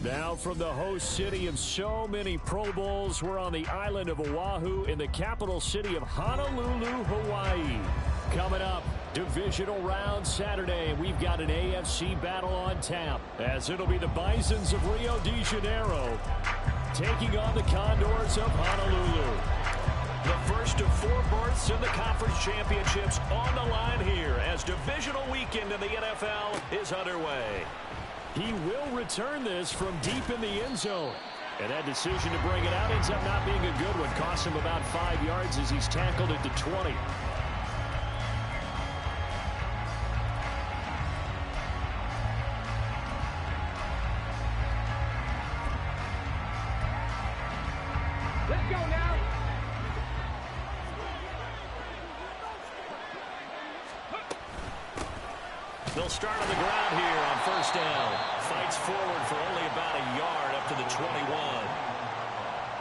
Now from the host city of so many Pro Bowls, we're on the island of Oahu in the capital city of Honolulu, Hawaii. Coming up, divisional round Saturday, we've got an AFC battle on tap, as it'll be the Bisons of Rio de Janeiro taking on the Condors of Honolulu. The first of 4 berths in the conference championships on the line here as divisional weekend in the NFL is underway. He will return this from deep in the end zone. And that decision to bring it out ends up not being a good one. Costs him about 5 yards as he's tackled at the 20. Let's go now. They'll start on the ground here on first down. Fights forward for only about a yard up to the 21.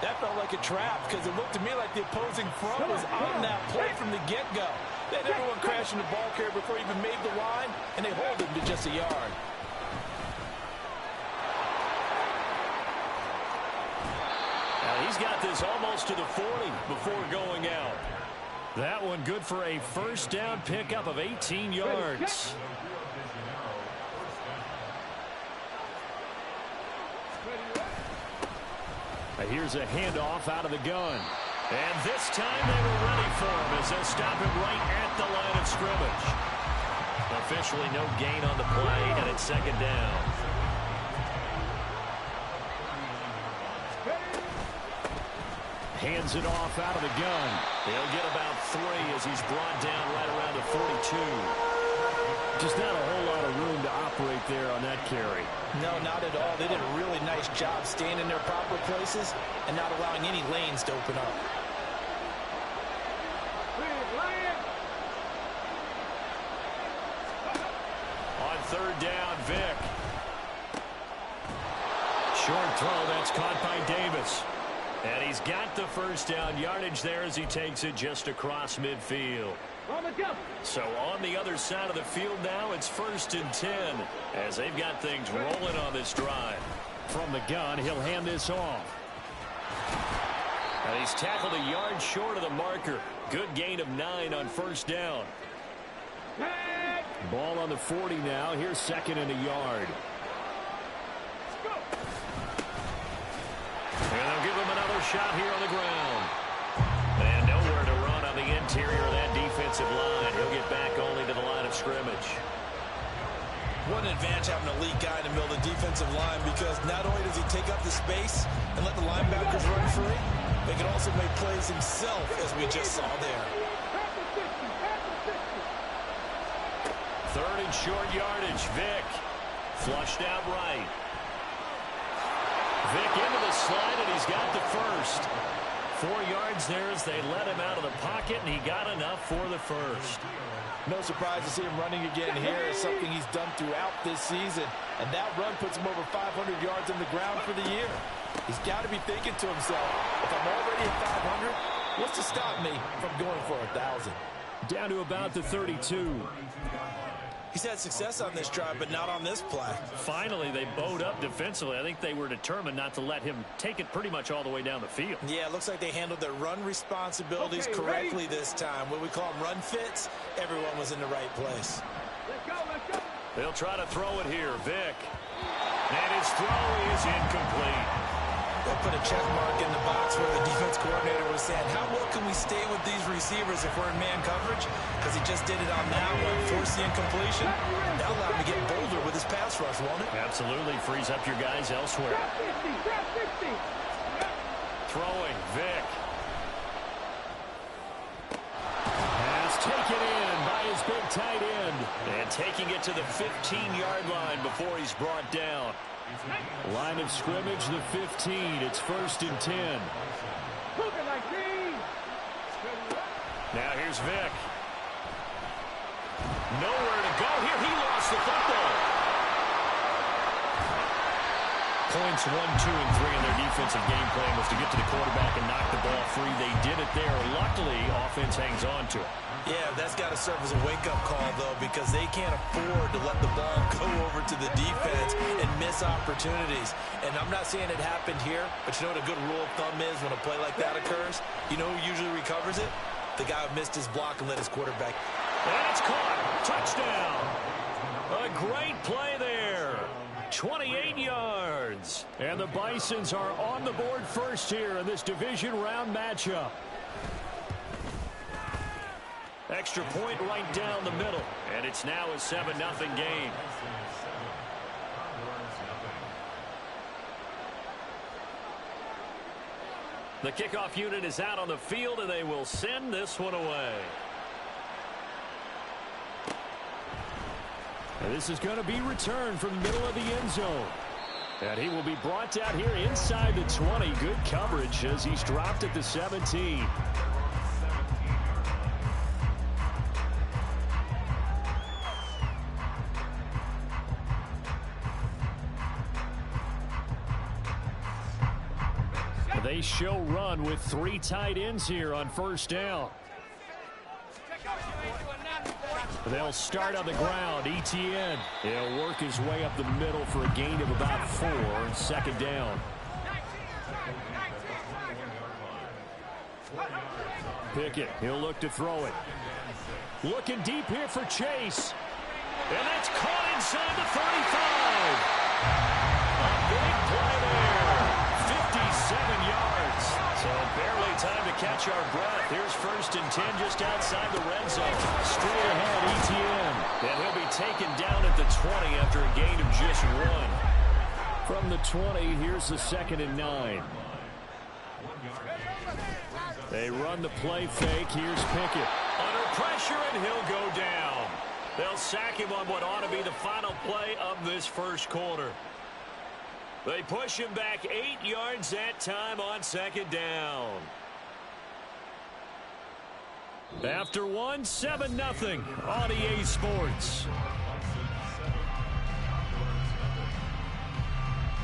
That felt like a trap because it looked to me like the opposing front was on that play from the get-go. They had everyone crashing the ball carrier before he even made the line, and they hold him to just a yard. Now he's got this almost to the 40 before going out. That one good for a first down pickup of 18 yards. Here's a handoff out of the gun. And this time they were ready for him as they'll stop him right at the line of scrimmage. Officially no gain on the play, and it's second down. Hands it off out of the gun. He'll get about 3 as he's brought down right around the 42. Just not a whole lot of room to operate there on that carry. No, not at all. They did a really nice job staying in their proper places and not allowing any lanes to open up. On third down, Vick. Short throw, that's caught by Davis. And he's got the first down yardage there as he takes it just across midfield. So on the other side of the field now, it's 1st and 10 as they've got things rolling on this drive. From the gun, he'll hand this off. And he's tackled a yard short of the marker. Good gain of 9 on first down. Ball on the 40 now. Here's 2nd and a yard. And they'll give him another shot here on the ground. And nowhere to run on the interior of that defensive line. He'll get back only to the line of scrimmage. What an advantage having a lead guy in the middle of the defensive line, because not only does he take up the space and let the linebackers run free, but he can also make plays himself, as we just saw there. 3rd and short yardage. Vick flushed out right. Vick into the slide, and he's got the first. 4 yards there as they let him out of the pocket, and he got enough for the first. No surprise to see him running again here. It's something he's done throughout this season, and that run puts him over 500 yards on the ground for the year. He's got to be thinking to himself, if I'm already at 500, what's to stop me from going for 1,000? Down to about the 32. He's had success on this drive, but not on this play. Finally, they bowed up defensively. I think they were determined not to let him take it pretty much all the way down the field. Yeah, it looks like they handled their run responsibilities correctly this time. What we call them run fits, everyone was in the right place. Let's go, let's go. They'll try to throw it here. Vick. And his throw is incomplete. They'll put a check mark in the box where the defense coordinator was saying, how well can we stay with these receivers if we're in man coverage? Because he just did it on that one, forced the incompletion. That'll allow him to get bolder with his pass rush, won't it? Absolutely. Frees up your guys elsewhere. Drop 50. Throwing, Vick. Pass taken in by his big tight end. And taking it to the 15-yard line before he's brought down. Line of scrimmage, the 15. It's 1st and 10. Now here's Vick. Nowhere to go here. He lost the football. points 1, 2, and 3 in their defensive game plan was to get to the quarterback and knock the ball free. They did it there. Luckily, offense hangs on to it. Yeah, that's got to serve as a wake-up call, though, because they can't afford to let the ball go over to the defense and miss opportunities. And I'm not saying it happened here, but you know what a good rule of thumb is when a play like that occurs? You know who usually recovers it? The guy who missed his block and let his quarterback. And it's caught. Touchdown. A great play there. 28 yards. And the Bisons are on the board first here in this division round matchup. Extra point right down the middle. And it's now a 7-0 game. The kickoff unit is out on the field, and they will send this one away. And this is going to be returned from the middle of the end zone. And he will be brought down here inside the 20. Good coverage as he's dropped at the 17. They show run with 3 tight ends here on first down. They'll start on the ground. Etienne. He'll work his way up the middle for a gain of about 4. Second down. Pickett. He'll look to throw it. Looking deep here for Chase. And that's caught inside the 35. A big play there. 57 yards. So barely time to catch our breath. Here's 1st and 10 just outside the red zone. Straight ahead, Etienne. And he'll be taken down at the 20 after a gain of just 1. From the 20, here's the 2nd and 9. They run the play fake. Here's Pickett. Under pressure, and he'll go down. They'll sack him on what ought to be the final play of this first quarter. They push him back 8 yards that time on 2nd down. After 1, 7-0 on EA Sports.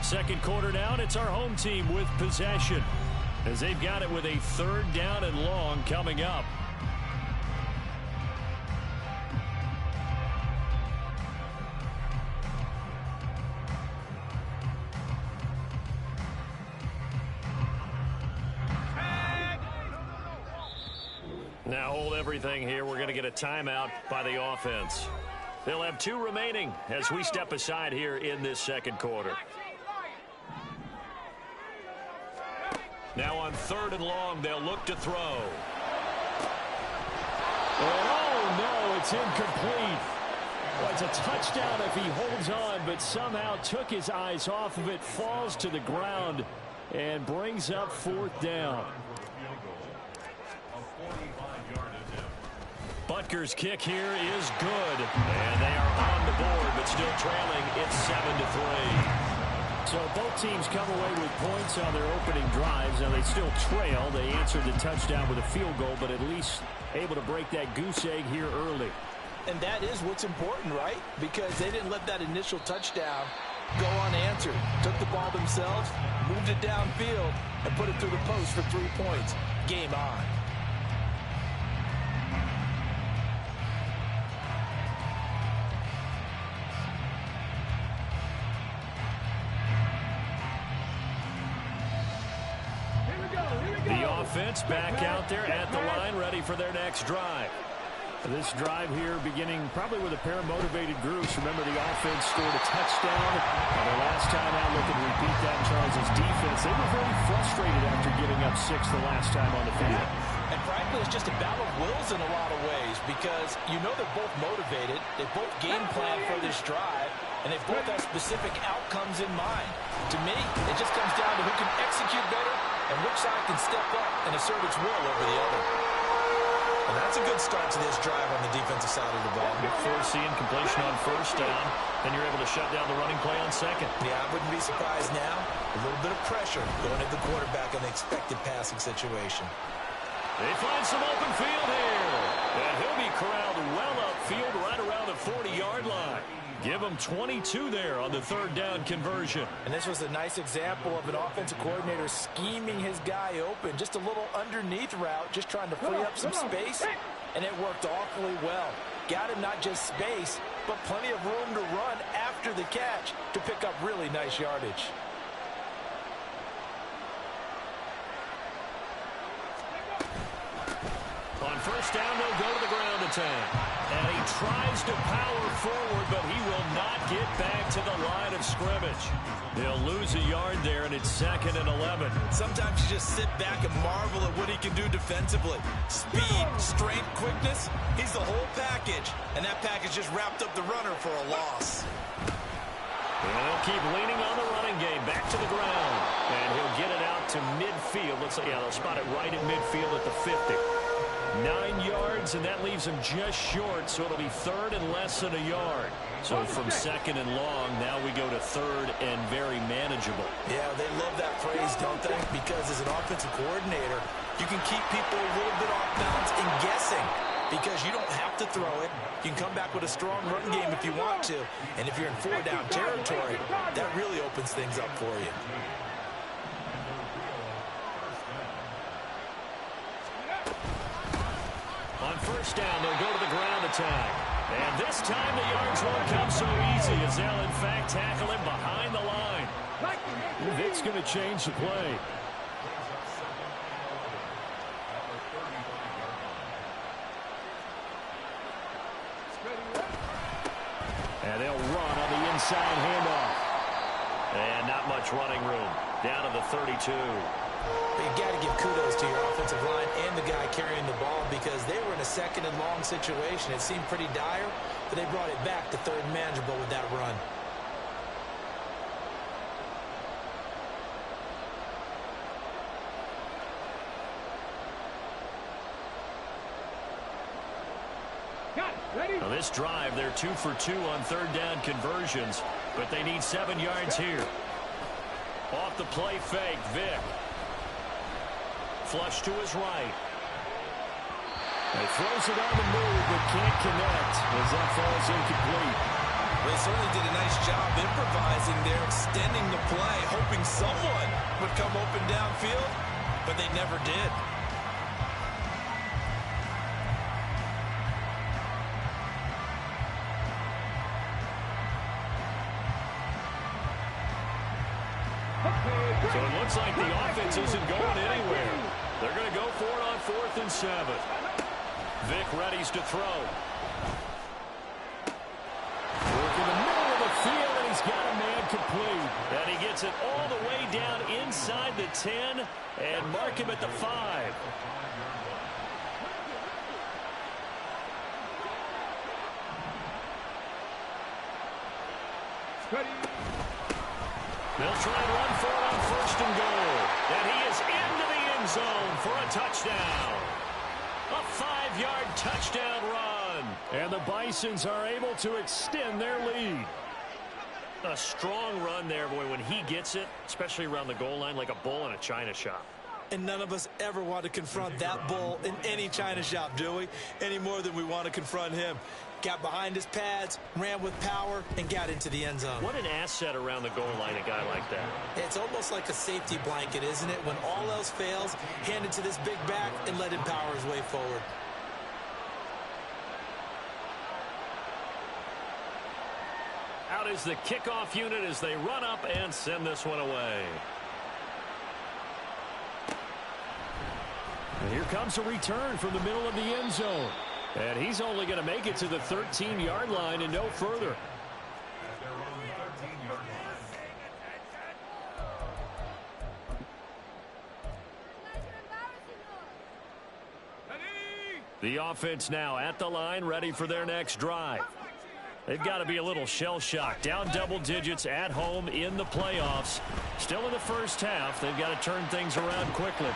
Second quarter down, it's our home team with possession, as they've got it with a 3rd down and long coming up. Now hold everything here. We're going to get a timeout by the offense. They'll have 2 remaining as we step aside here in this second quarter. Now on 3rd and long, they'll look to throw. Oh, no, it's incomplete. Well, it's a touchdown if he holds on, but somehow took his eyes off of it, falls to the ground, and brings up 4th down. Butker's kick here is good. And they are on the board, but still trailing. It's 7-3. So both teams come away with points on their opening drives. Now they still trail. They answered the touchdown with a field goal, but at least able to break that goose egg here early. And that is what's important, right? Because they didn't let that initial touchdown go unanswered. Took the ball themselves, moved it downfield, and put it through the post for 3 points. Game on. Offense back out there at the line, ready for their next drive. This drive here beginning probably with a pair of motivated groups. Remember, the offense scored a touchdown. And the last time out, looking to repeat that, Charles' defense. They were very frustrated after giving up 6 the last time on the field. And frankly, it's just a battle of wills in a lot of ways because you know they're both motivated. They both game plan for this drive, and they both have specific outcomes in mind. To me, it just comes down to who can execute better and which side can step up and assert its will over the other. And that's a good start to this drive on the defensive side of the ball. Forcing completion on 1st down, then you're able to shut down the running play on 2nd. Yeah, I wouldn't be surprised now. A little bit of pressure going at the quarterback in the expected passing situation. They find some open field here. And he'll be corralled well upfield right around the 40-yard line. Give him 22 there on the third down conversion. And this was a nice example of an offensive coordinator scheming his guy open. Just a little underneath route, just trying to free up some space. And it worked awfully well. Got him not just space, but plenty of room to run after the catch to pick up really nice yardage. On first down, they'll go to the ground attack. And he tries to power forward, but he will not get back to the line of scrimmage. They'll lose a yard there, and it's 2nd and 11. Sometimes you just sit back and marvel at what he can do defensively. Speed, strength, quickness, he's the whole package. And that package just wrapped up the runner for a loss. And they'll keep leaning on the running game. Back to the ground. And he'll get it out to midfield. Looks like, yeah, they'll spot it right at midfield at the 50. 9 yards, and that leaves him just short, so it'll be 3rd and less than a yard. So from 2nd and long, now we go to 3rd and very manageable. Yeah, they love that phrase, don't they? Because as an offensive coordinator, you can keep people a little bit off balance and guessing because you don't have to throw it. You can come back with a strong run game if you want to. And if you're in 4-down territory, that really opens things up for you. On first down, they'll go to the ground attack. And this time the yards won't come so easy as they'll, in fact, tackle him behind the line. Vic's going to change the play. And they'll run on the inside handoff. And not much running room. Down to the 32. You've got to give kudos to your offensive line and the guy carrying the ball because they were in a 2nd and long situation. It seemed pretty dire, but they brought it back to 3rd and manageable with that run. Now this drive, they're 2 for 2 on 3rd down conversions, but they need 7 yards here. Off the play fake, Vic. Flush to his right. He throws it on the move, but can't connect as that falls incomplete. They certainly did a nice job improvising there, extending the play, hoping someone would come open downfield, but they never did. So it looks like the offense isn't going anywhere. They're going to go for it on 4th and 7. Vic readies to throw. Work in the middle of the field, and he's got a man complete. And he gets it all the way down inside the 10 and mark him at the 5. They'll try and run for it on 1st and goal. And he is into the end zone for a touchdown. A 5-yard touchdown run. And the Bisons are able to extend their lead. A strong run there, boy, when he gets it, especially around the goal line, like a bull in a china shop. And none of us ever want to confront that bull in any china shop, do we? Any more than we want to confront him. Got behind his pads, ran with power, and got into the end zone. What an asset around the goal line, a guy like that. It's almost like a safety blanket, isn't it? When all else fails, hand it to this big back and let him power his way forward. Out is the kickoff unit as they run up and send this one away. And here comes a return from the middle of the end zone. And he's only going to make it to the 13-yard line and no further. The offense now at the line, ready for their next drive. They've got to be a little shell-shocked. Down double digits at home in the playoffs. Still in the first half. They've got to turn things around quickly.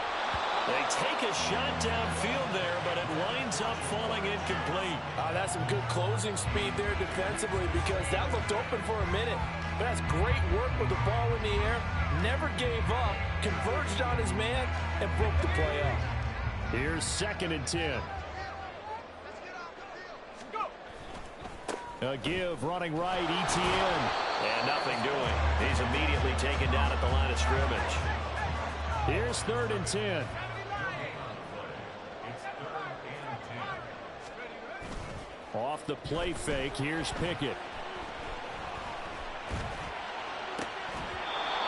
They take a shot downfield there, but it winds up falling incomplete. That's some good closing speed there defensively because that looked open for a minute. But that's great work with the ball in the air. Never gave up, converged on his man, and broke the play up. Here's 2nd and 10. A give, running right, ETN. And nothing doing. He's immediately taken down at the line of scrimmage. Here's 3rd and 10. Off the play fake, here's Pickett.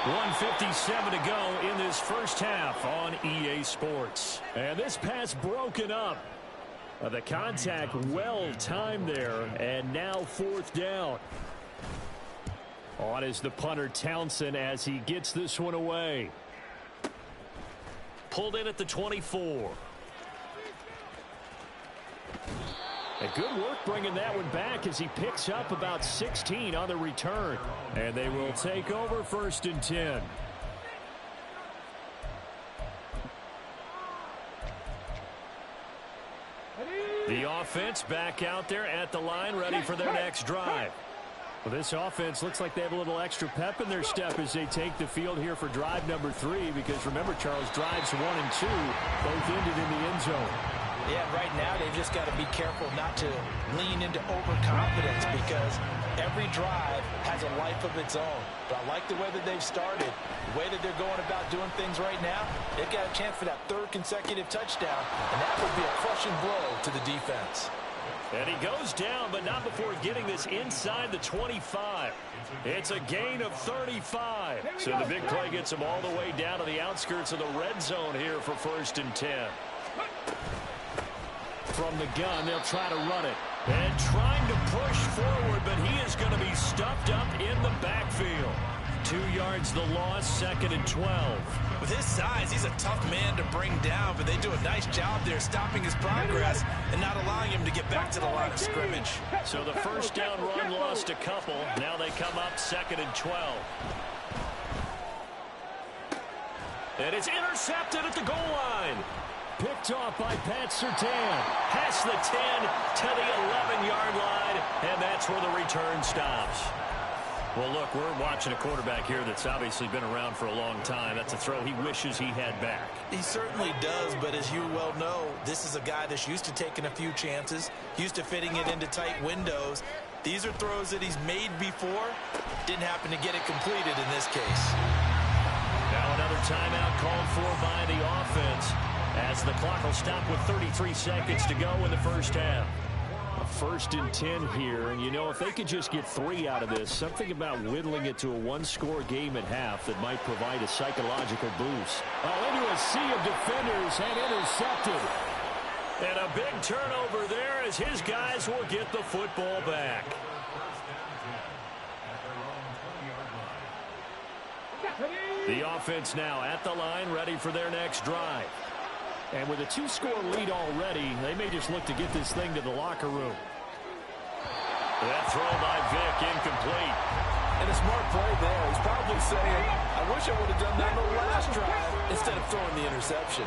1:57 to go in this first half on EA Sports. And this pass broken up. The contact well timed there, and now 4th down. On is the punter Townsend as he gets this one away. Pulled in at the 24. And good work bringing that one back as he picks up about 16 on the return. And they will take over 1st and 10. The offense back out there at the line, ready for their next drive. Well, this offense looks like they have a little extra pep in their step as they take the field here for drive number 3. Because remember, Charles, drives 1 and 2 both ended in the end zone. Yeah, right now they've just got to be careful not to lean into overconfidence because every drive has a life of its own. But I like the way that they've started, the way that they're going about doing things right now. They've got a chance for that 3rd consecutive touchdown, and that would be a crushing blow to the defense. And he goes down, but not before getting this inside the 25. It's a gain of 35. So the big play gets them all the way down to the outskirts of the red zone here for 1st and 10. From the gun, they'll try to run it. And trying to push forward, but he is going to be stuffed up in the backfield. 2 yards the loss, 2nd and 12. With his size, he's a tough man to bring down, but they do a nice job there stopping his progress and not allowing him to get back to the line of scrimmage. So the 1st down run lost a couple. Now they come up 2nd and 12. And it's intercepted at the goal line. Picked off by Pat Surtain. Past the 10 to the 11-yard line, and that's where the return stops. Well, look, we're watching a quarterback here that's obviously been around for a long time. That's a throw he wishes he had back. He certainly does, but as you well know, this is a guy that's used to taking a few chances, used to fitting it into tight windows. These are throws that he's made before. Didn't happen to get it completed in this case. Now another timeout called for by the offense as the clock will stop with 33 seconds to go in the first half. 1st and 10 here, and you know, if they could just get 3 out of this, something about whittling it to a 1-score game at half that might provide a psychological boost. Oh, into a sea of defenders and intercepted. And a big turnover there as his guys will get the football back. The offense now at the line, ready for their next drive. And with a 2-score lead already, they may just look to get this thing to the locker room. That throw by Vick incomplete. And a smart play there. He's probably saying, I wish I would have done that on the last drive instead of throwing the interception.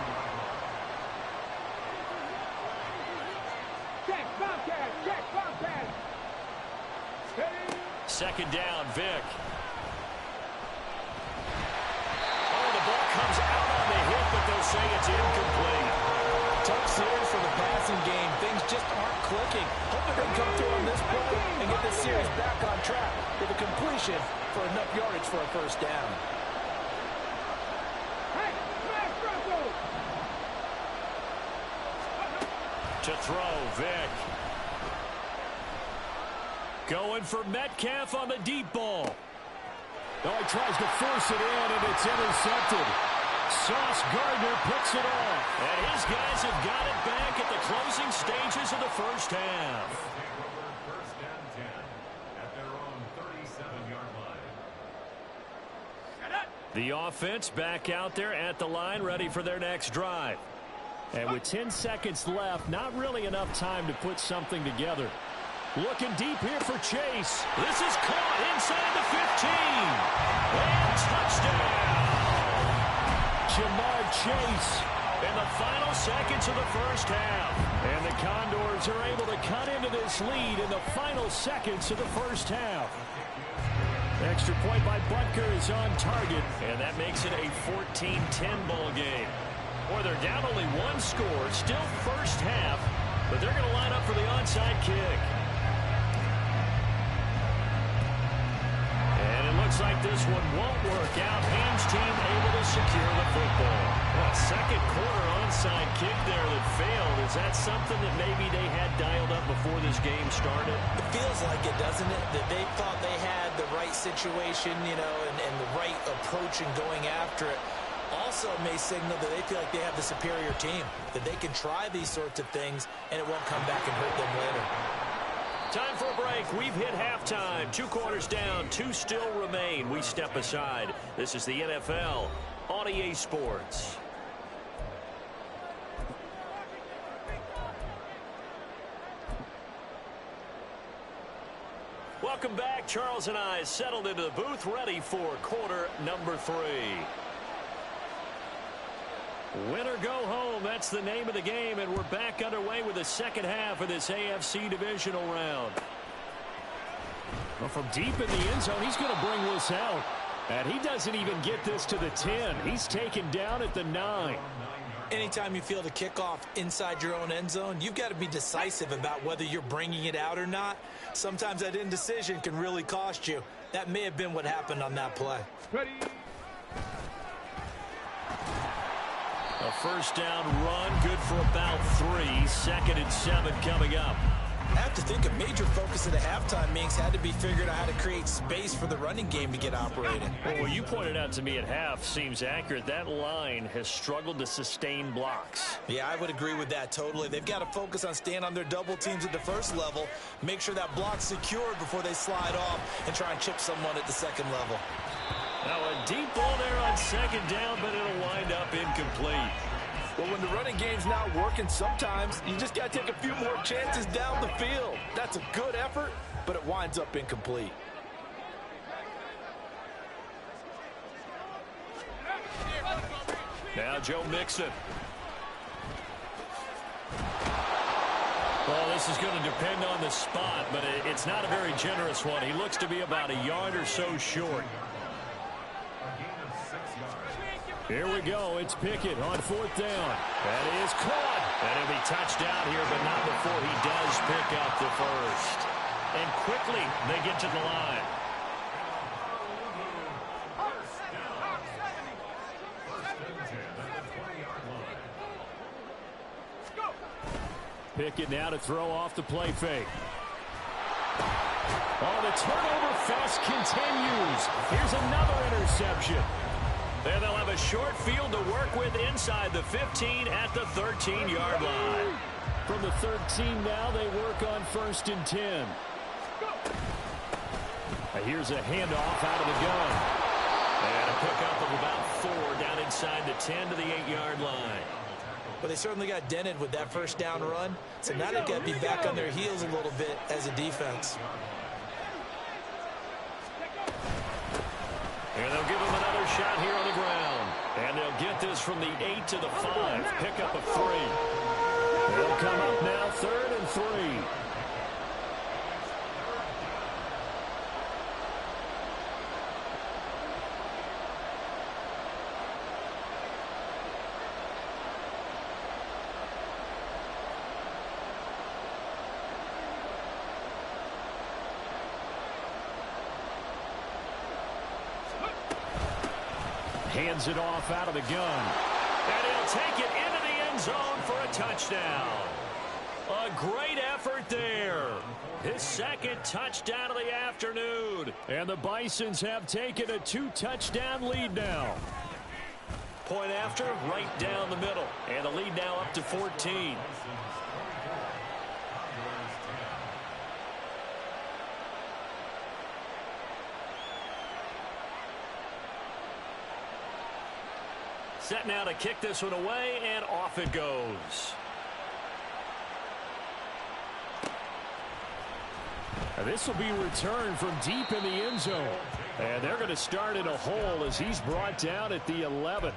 Check, Bobcat, check, Bobcat. 2nd down, Vick. Oh, the ball comes out on the hit, but they'll say it's incomplete. Tough series for the passing game. Things just aren't clicking. Hoping they can come through on this play and get this series back on track with a completion for enough yardage for a 1st down. Hey, smash Broncos. To throw, Vick. Going for Metcalf on the deep ball. Oh, he tries to force it in, and it's intercepted. Sauce Gardner picks it off. And his guys have got it back at the closing stages of the first half. The offense back out there at the line, ready for their next drive. And with 10 seconds left, not really enough time to put something together. Looking deep here for Chase. This is caught inside the 15. And touchdown. Jamar Chase in the final seconds of the first half. And the Condors are able to cut into this lead in the final seconds of the first half. Extra point by Butker is on target. And that makes it a 14-10 ball game. Boy, they're down only one score. Still first half, but they're going to line up for the onside kick. And it looks like this one won't work out. Hames team able to secure the football. Well, second quarter onside kick there that failed. Is that something that maybe they had dialed up before this game started? It feels like it, doesn't it? That they thought they had the right situation, you know, and the right approach in going after it. Also may signal that they feel like they have the superior team, that they can try these sorts of things and it won't come back and hurt them later. Time for a break. We've hit halftime. 2 quarters down, 2 still remain. We step aside. This is the NFL on EA Sports. Welcome back. Charles and I settled into the booth, ready for quarter number 3. Win or go home, that's the name of the game, and we're back underway with the second half of this AFC divisional round. Well, from deep in the end zone, he's going to bring this out. And he doesn't even get this to the 10. He's taken down at the 9. Anytime you feel the kickoff inside your own end zone, you've got to be decisive about whether you're bringing it out or not. Sometimes that indecision can really cost you. That may have been what happened on that play. Ready. A first down run, good for about 3. 2nd and 7 coming up. I have to think a major focus at the halftime means had to be figuring out how to create space for the running game to get operating. Well, what you pointed out to me at half seems accurate. That line has struggled to sustain blocks. Yeah, I would agree with that totally. They've got to focus on staying on their double teams at the first level, make sure that block's secured before they slide off and try and chip someone at the second level. Now a deep ball there on 2nd down, but it'll wind up incomplete. Well, when the running game's not working, sometimes you just got to take a few more chances down the field. That's a good effort, but it winds up incomplete. Now Joe Mixon. Well, this is going to depend on the spot, but it's not a very generous one. He looks to be about a yard or so short. Here we go. It's Pickett on 4th down. That is caught. And he'll be touched down here, but not before he does pick up the first. And quickly, they get to the line. Pickett now to throw off the play fake. Oh, the turnover fest continues. Here's another interception. And they'll have a short field to work with inside the 15 at the 13-yard line. From the 13 now, they work on 1st and 10. Here's a handoff out of the gun. And a pickup of about 4 down inside the 10 to the 8-yard line. But they certainly got dented with that first down run. So now they've got to be back on their heels a little bit as a defense. And they'll give him another shot here on the ground. And they'll get this from the 8 to the 5. Pick up a 3. They'll come up now 3rd and 3. Hands it off out of the gun. And he'll take it into the end zone for a touchdown. A great effort there. His 2nd touchdown of the afternoon. And the Bisons have taken a 2-touchdown lead now. Point after, right down the middle. And the lead now up to 14. Set now to kick this one away, and off it goes. And this will be returned from deep in the end zone. And they're going to start in a hole as he's brought down at the 11.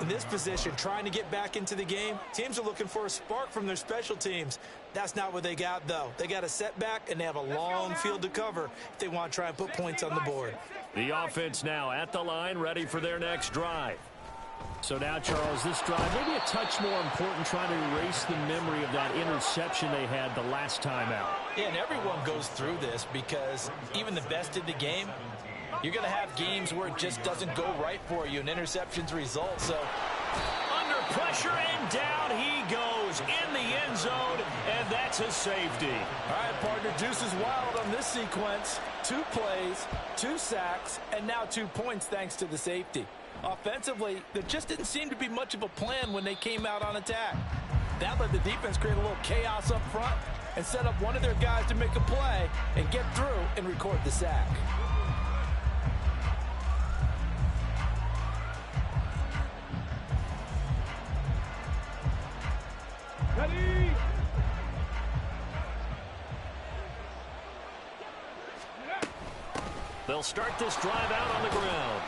In this position, trying to get back into the game, teams are looking for a spark from their special teams. That's not what they got, though. They got a setback, and they have a long field to cover if they want to try and put points on the board. The offense now at the line, ready for their next drive. So now, Charles, this drive maybe a touch more important, trying to erase the memory of that interception they had the last time out. Yeah, and everyone goes through this because even the best in the game, you're going to have games where it just doesn't go right for you, and interceptions result. So under pressure, and down he goes in the end zone, and that's a safety. All right, partner, juice is wild on this sequence. 2 plays, 2 sacks, and now 2 points thanks to the safety. Offensively, there just didn't seem to be much of a plan when they came out on attack. That let the defense create a little chaos up front and set up one of their guys to make a play and get through and record the sack. Ready? They'll start this drive out on the ground.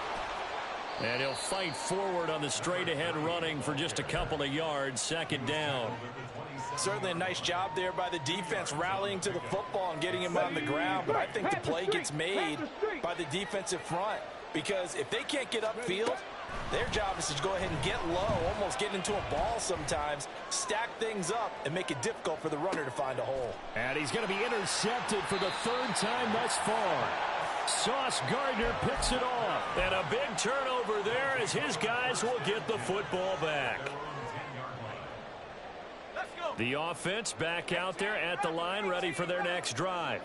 And he'll fight forward on the straight-ahead running for just a couple of yards, 2nd down. Certainly a nice job there by the defense rallying to the football and getting him on the ground. But I think the play gets made by the defensive front, because if they can't get upfield, their job is to go ahead and get low, almost get into a ball sometimes, stack things up, and make it difficult for the runner to find a hole. And he's going to be intercepted for the 3rd time thus far. Sauce Gardner picks it off. And a big turnover there as his guys will get the football back. The offense back out there at the line, ready for their next drive.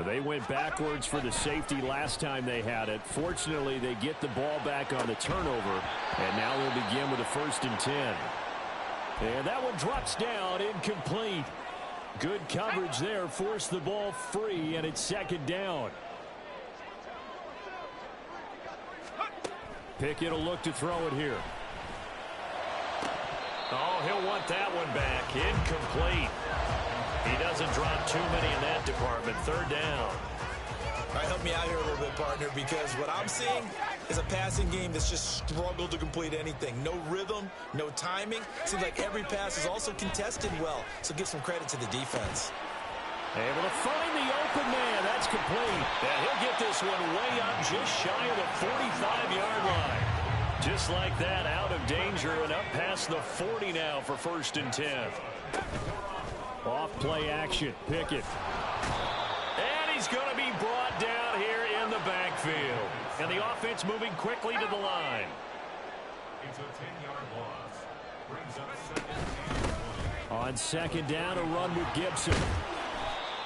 They went backwards for the safety last time they had it. Fortunately, they get the ball back on the turnover, and now they'll begin with a 1st and 10. And that one drops down, incomplete. Good coverage there, forced the ball free, and it's 2nd down. Pickett will look to throw it here. Oh, he'll want that one back. Incomplete. He doesn't drop too many in that department. 3rd down. All right, help me out here a little bit, partner, because what I'm seeing is a passing game that's just struggled to complete anything. No rhythm, no timing. Seems like every pass is also contested well, so give some credit to the defense. Able to find the open man. That's complete. And he'll get this one way up just shy of the 45-yard line. Just like that, out of danger and up past the 40 now for 1st and 10. Off play action. Pickett. And he's going to be brought down here in the backfield. And the offense moving quickly to the line. It's a 10-yard loss. Brings up 2nd. On 2nd down, a run with Gibson.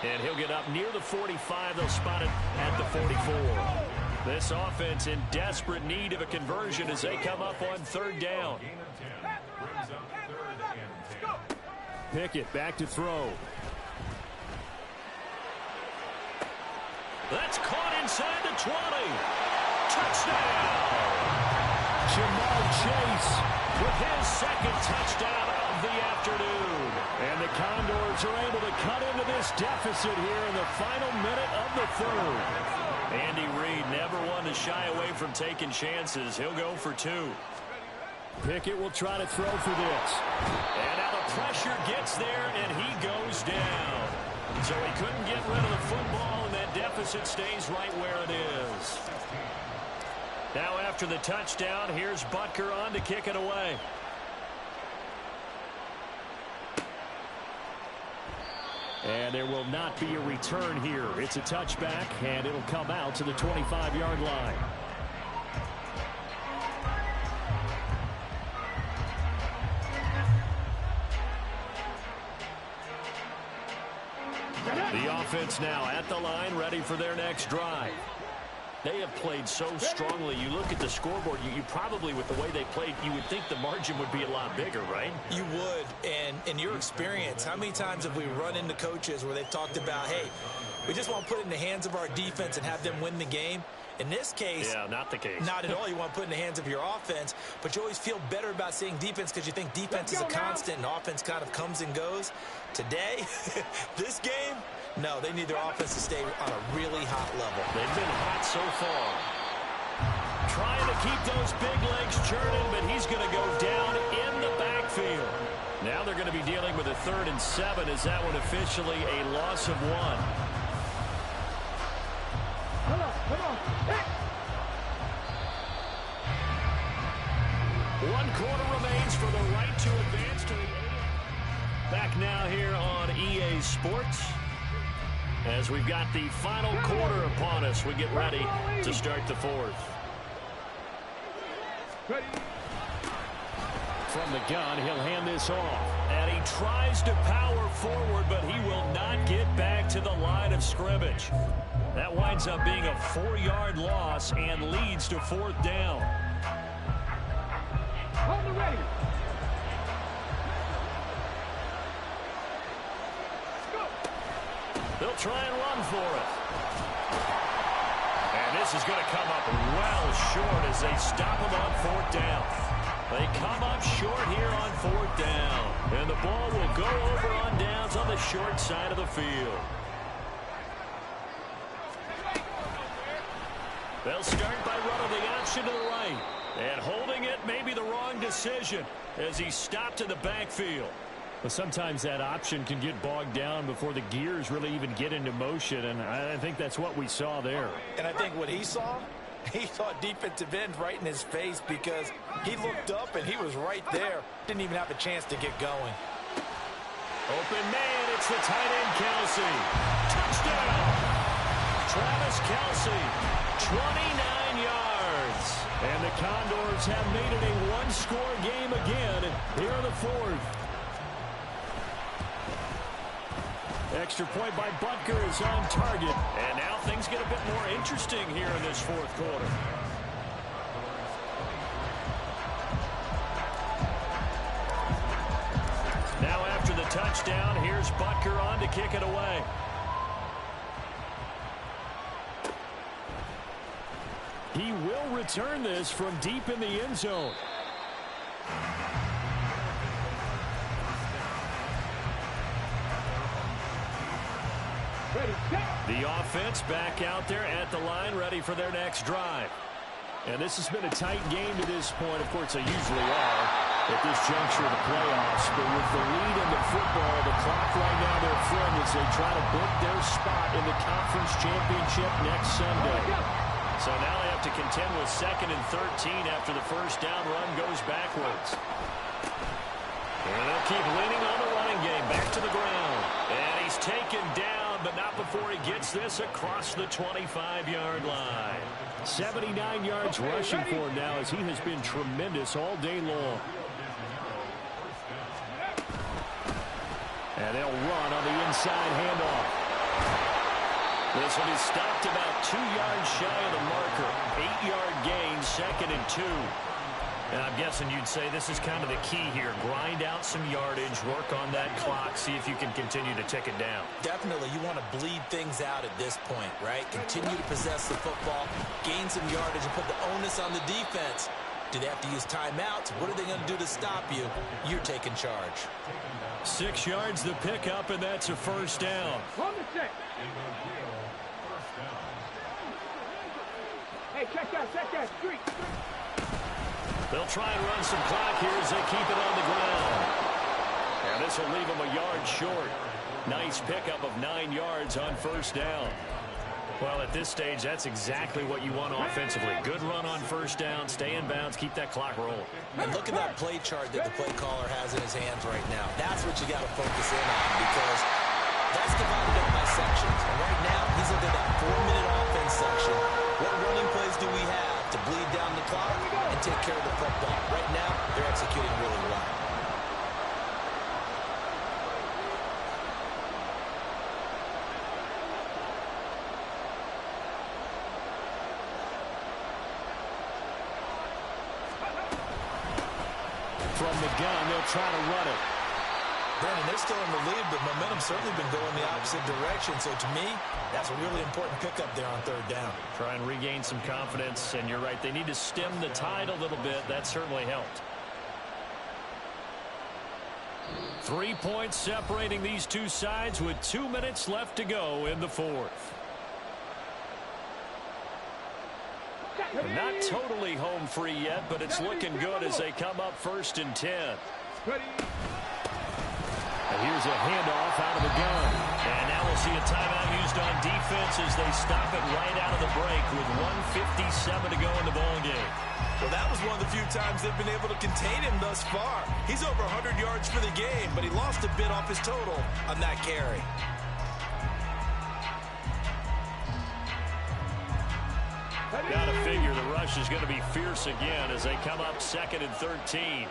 And he'll get up near the 45. They'll spot it at the 44. This offense in desperate need of a conversion as they come up on 3rd down. Brings up 3rd and 10. Pickett back to throw. That's caught inside the 20. Touchdown! Ja'Marr Chase With his 2nd touchdown of the afternoon. And the Condors are able to cut into this deficit here in the final minute of the 3rd. Andy Reid never one to shy away from taking chances. He'll go for 2. Pickett will try to throw for this. And now the pressure gets there, and he goes down. So he couldn't get rid of the football, and that deficit stays right where it is. Now after the touchdown, here's Butker on to kick it away. And there will not be a return here. It's a touchback, and it'll come out to the 25-yard line. The offense now at the line, ready for their next drive. They have played so strongly. You look at the scoreboard, you probably, with the way they played, you would think the margin would be a lot bigger, right? You would. And in your experience, how many times have we run into coaches where they've talked about, hey, we just want to put it in the hands of our defense and have them win the game? In this case, yeah, not the case. Not at all. You want to put it in the hands of your offense, but you always feel better about seeing defense because you think defense is a constant and offense kind of comes and goes. Today, this game, no, they need their offense to stay on a really hot level. They've been hot so far. Trying to keep those big legs churning, but he's going to go down in the backfield. Now they're going to be dealing with a 3rd and 7. Is that one officially a loss of 1? Come on. 1 quarter remains for the right to advance to the... Back now here on EA Sports. As we've got the final quarter upon us, we get ready to start the fourth. From the gun, he'll hand this off. And he tries to power forward, but he will not get back to the line of scrimmage. That winds up being a 4-yard loss and leads to 4th down. Hold the ready. They'll try and run for it. And this is going to come up well short as they stop him on 4th down. They come up short here on 4th down. And the ball will go over on downs on the short side of the field. They'll start by running the option to the right. And holding it may be the wrong decision as he stopped in the backfield. But sometimes that option can get bogged down before the gears really even get into motion, and I think that's what we saw there. And I think what he saw defensive end right in his face because he looked up and he was right there. Didn't even have a chance to get going. Open man, it's the tight end, Kelce. Touchdown! Travis Kelce, 29 yards. And the Condors have made it a one-score game again here in the fourth. Extra point by Butker is on target. And now things get a bit more interesting here in this fourth quarter. Now after the touchdown, here's Butker on to kick it away. He will return this from deep in the end zone. The offense back out there at the line, ready for their next drive. And this has been a tight game to this point. Of course, they usually are at this juncture of the playoffs. But with the lead in the football, the clock right now, their friend, as they try to book their spot in the conference championship next Sunday. So now they have to contend with 2nd and 13 after the first down run goes backwards. And they'll keep leaning on the running game. Back to the ground. And he's taken down, but not before he gets this across the 25-yard line. 79 yards rushing for him now as he has been tremendous all day long. And they'll run on the inside handoff. This one is stopped about 2 yards shy of the marker. 8-yard gain, 2nd and 2. And I'm guessing you'd say this is kind of the key here. Grind out some yardage, work on that clock, see if you can continue to tick it down. Definitely, you want to bleed things out at this point, right? Continue to possess the football, gain some yardage, and put the onus on the defense. Do they have to use timeouts? What are they going to do to stop you? You're taking charge. 6 yards the pickup, and that's a first down. Hey, check that street. They'll try and run some clock here as they keep it on the ground. And this will leave them a yard short. Nice pickup of 9 yards on first down. Well, at this stage, that's exactly what you want offensively. Good run on first down, stay in bounds, keep that clock rolling. And look at that play chart that the play caller has in his hands right now. That's what you got to focus in on because that's divided up by sections. And right now, he's looking at that 4-minute offense section. What running plays do we have to bleed down the clock and take care of the football? Right now, they're executing really well. From the gun, they'll try to run it. Brandon, they're still in the lead, but momentum's certainly been going the opposite direction. So to me, that's a really important pickup there on 3rd down. Try and regain some confidence, and you're right, they need to stem the tide a little bit. That certainly helped. 3 points separating these two sides with 2 minutes left to go in the fourth. Not totally home free yet, but it's looking good as they come up 1st and 10. And here's a handoff out of the gun. And now we'll see a timeout used on defense as they stop it right out of the break with 1:57 to go in the ball game. Well, that was was one of the few times they've been able to contain him thus far. He's over 100 yards for the game, but he lost a bit off his total on that carry. Gotta figure the rush is going to be fierce again as they come up 2nd and 13.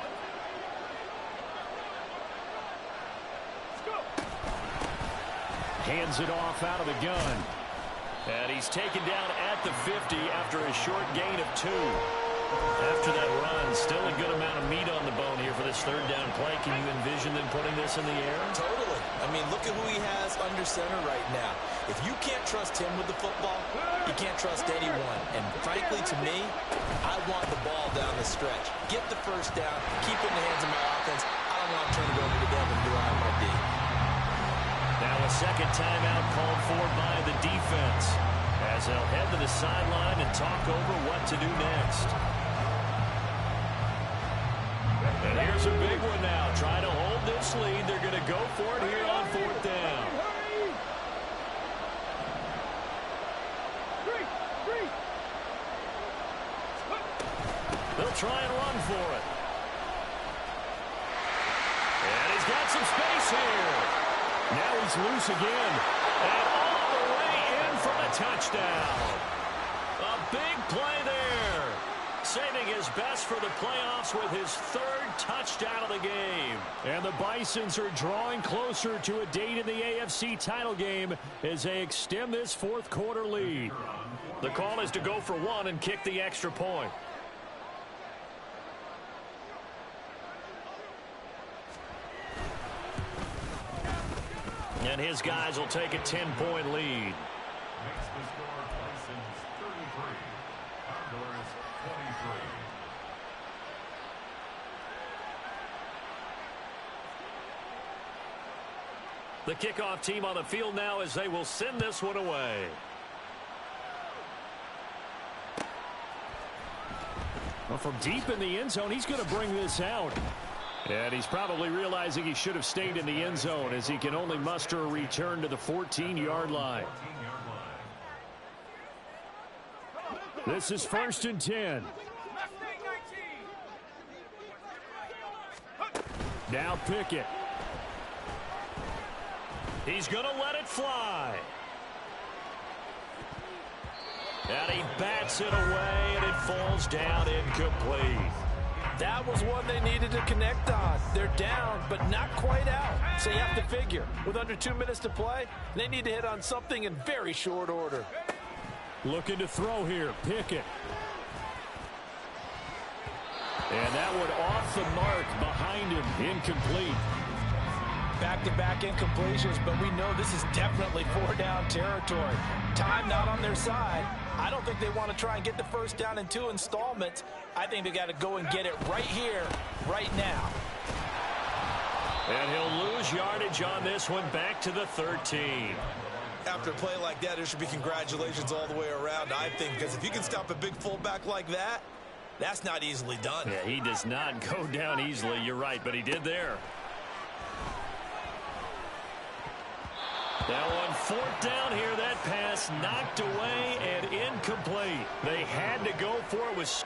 Hands it off out of the gun. And he's taken down at the 50 after a short gain of 2. After that run, still a good amount of meat on the bone here for this 3rd down play. Can you envision them putting this in the air? Totally. I mean, look at who he has under center right now. If you can't trust him with the football, you can't trust anyone. And frankly, to me, I want the ball down the stretch. Get the 1st down, keep it in the hands of my offense. I don't want to turn it over to them and rely on my D. Now a 2nd timeout called for by the defense as they'll head to the sideline and talk over what to do next. And here's a big one now. Trying to hold this lead. They're going to go for it here on 4th down. They'll try and run for it. And he's got some space here. Now he's loose again. And all the way in for the touchdown. A big play there. Saving his best for the playoffs with his 3rd touchdown of the game. And the Bisons are drawing closer to a date in the AFC title game as they extend this 4th quarter lead. The call is to go for 1 and kick the extra point. And his guys will take a 10-point lead. Makes the score Bisons 33, Condors 23. The kickoff team on the field now as they will send this one away. Well, from deep in the end zone, he's going to bring this out. And he's probably realizing he should have stayed in the end zone as he can only muster a return to the 14-yard line. This is 1st and 10. Now Pickett. He's going to let it fly. And he bats it away, and it falls down incomplete. That was one they needed to connect on. They're down, but not quite out. So you have to figure, with under 2 minutes to play, they need to hit on something in very short order. Looking to throw here, Pickett. And that one off the mark behind him, incomplete. Back-to-back incompletions, but we know this is definitely 4-down territory. Time not on their side. I don't think they want to try and get the 1st down in 2 installments. I think they got to go and get it right here, right now. And he'll lose yardage on this one, back to the 13. After a play like that, there should be congratulations all the way around, I think, because if you can stop a big fullback like that, that's not easily done. Yeah, he does not go down easily, you're right, but he did there. Now on 4th down here, that pass knocked away and incomplete. They had to go for it with